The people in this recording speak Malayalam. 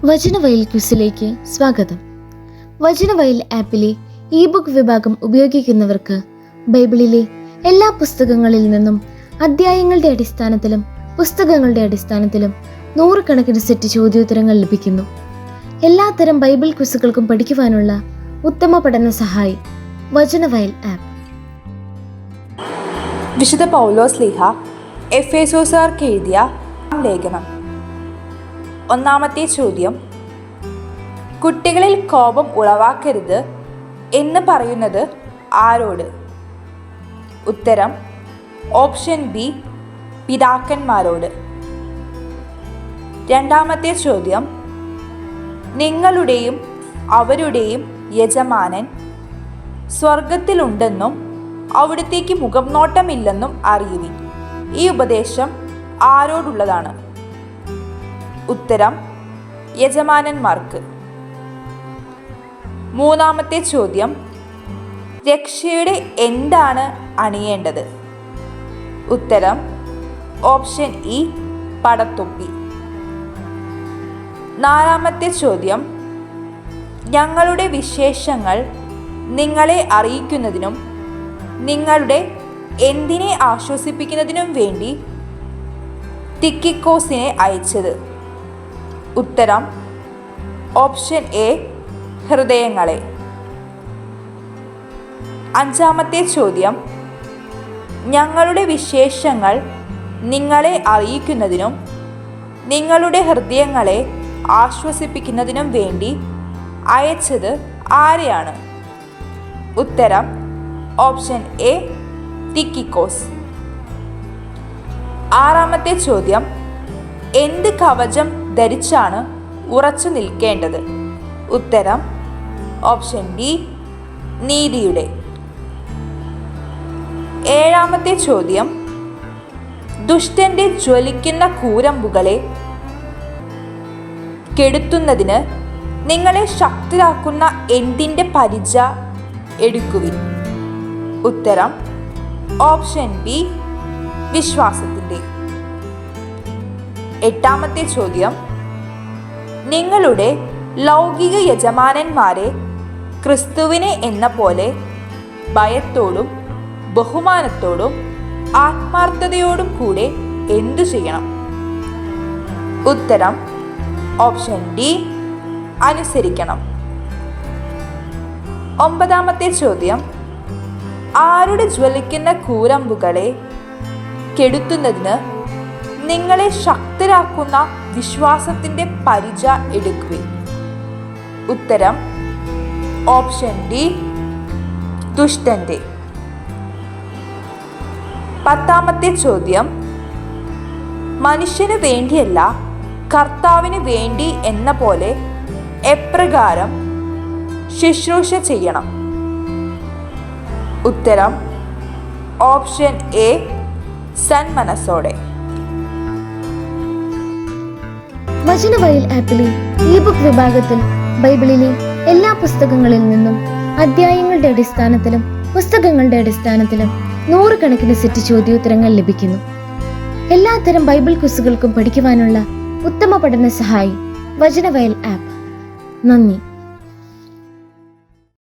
വചനവയൽ ക്വിസിലേക്ക് സ്വാഗതം. വചനവയൽ ആപ്പിലെ ഇ ബുക്ക് വിഭാഗം ഉപയോഗിക്കുന്നവർക്ക് ബൈബിളിലെ എല്ലാ പുസ്തകങ്ങളിൽ നിന്നും അധ്യായങ്ങളുടെ അടിസ്ഥാനത്തിലും പുസ്തകങ്ങളുടെ അടിസ്ഥാനത്തിലും 100 കണക്കിന് സെറ്റ് ചോദ്യോത്തരങ്ങൾ ലഭിക്കുന്നു. എല്ലാത്തരം ബൈബിൾ ക്വിസുകൾക്കും പഠിക്കുവാനുള്ള ഉത്തമ പഠന സഹായി വചനവയൽ ആപ്പ്. വിശുദ്ധ പൗലോസ്ലീഹ എഫേസോസുകാർക്ക് എഴുതിയ ലേഖനം. ഒന്നാമത്തെ ചോദ്യം, കുട്ടികളിൽ കോപം ഉളവാക്കരുത് എന്ന് പറയുന്നത് ആരോട്? ഉത്തരം ഓപ്ഷൻ ബി, പിതാക്കന്മാരോട്. രണ്ടാമത്തെ ചോദ്യം, നിങ്ങളുടെയും അവരുടെയും യജമാനൻ സ്വർഗത്തിലുണ്ടെന്നും അവിടത്തേക്ക് മുഖം നോട്ടമില്ലെന്നും അറിയുവിൻ. ഈ ഉപദേശം ആരോടുള്ളതാണ്? ഉത്തരം യജമാനന്മാർക്ക്. മൂന്നാമത്തെ ചോദ്യം, രക്ഷയുടെ എന്താണ് അണിയേണ്ടത്? ഉത്തരം ഓപ്ഷൻ ഇ, പടത്തൊപ്പി. നാലാമത്തെ ചോദ്യം, ഞങ്ങളുടെ വിശേഷങ്ങൾ നിങ്ങളെ അറിയിക്കുന്നതിനും നിങ്ങളുടെ എന്തിനെ ആശ്വസിപ്പിക്കുന്നതിനും വേണ്ടി തിക്കിക്കോസിനെ അയച്ചത്? ഉത്തരം ഓപ്ഷൻ എ, ഹൃദയങ്ങളെ. അഞ്ചാമത്തെ ചോദ്യം, ഞങ്ങളുടെ വിശേഷങ്ങൾ നിങ്ങളെ അറിയിക്കുന്നതിനും നിങ്ങളുടെ ഹൃദയങ്ങളെ ആശ്വസിപ്പിക്കുന്നതിനും വേണ്ടി അയച്ചത് ആരെയാണ്? ഉത്തരം ഓപ്ഷൻ എ, തിക്കിക്കോസ്. ആറാമത്തെ ചോദ്യം, എന്ത് കവചം ധരിച്ചാണ് ഉറച്ചു നിൽക്കേണ്ടത്? ഉത്തരം ഓപ്ഷൻ ഡി, നീതിയുടെ. ഏഴാമത്തെ ചോദ്യം, ദുഷ്ടന്റെ ജ്വലിക്കുന്ന കൂരമ്പുകളെ കെടുത്തുന്നതിന് നിങ്ങളെ ശക്തരാക്കുന്ന എന്തിൻ്റെ പരിച എടുക്കുവിൻ? ഉത്തരം ഓപ്ഷൻ ബി, വിശ്വാസത്തിൻ്റെ. എട്ടാമത്തെ ചോദ്യം, നിങ്ങളുടെ ലൗകിക യജമാനന്മാരെ ക്രിസ്തുവിനെ എന്ന പോലെ ഭയത്തോടും ബഹുമാനത്തോടും ആത്മാർത്ഥതയോടും കൂടെ എന്തു ചെയ്യണം? ഉത്തരം ഓപ്ഷൻ ഡി, അനുസരിക്കണം. ഒമ്പതാമത്തെ ചോദ്യം, ആരുടെ ജ്വലിക്കുന്ന കൂരമ്പുകളെ കെടുത്തുന്നതിന് നിങ്ങളെ ശക്തരാക്കുന്ന വിശ്വാസത്തിൻ്റെ പരിച എടുക്കുവിൻ? ഉത്തരം ഓപ്ഷൻ ഡി, ദുഷ്ടന്റെ. പത്താമത്തെ ചോദ്യം, മനുഷ്യന് വേണ്ടിയല്ല കർത്താവിന് വേണ്ടി എന്ന പോലെ എപ്രകാരം ശുശ്രൂഷ ചെയ്യണം? ഉത്തരം option A, സന്മനസ്സോടെ. Vachanavayal ആപ്പിലെ E book വിഭാഗത്തിൽ ബൈബിളിലെ എല്ലാ പുസ്തകങ്ങളിൽ നിന്നും അധ്യായങ്ങളുടെ അടിസ്ഥാനത്തിലും പുസ്തകങ്ങളുടെ അടിസ്ഥാനത്തിലും 100 കണക്കിന് സെറ്റ് ചോദ്യോത്തരങ്ങൾ ലഭിക്കുന്നു. എല്ലാത്തരം ബൈബിൾ ക്വിസുകൾക്കും പഠിക്കുവാനുള്ള ഉത്തമ പഠന സഹായി വചനവയൽ ആപ്പ്. നന്ദി.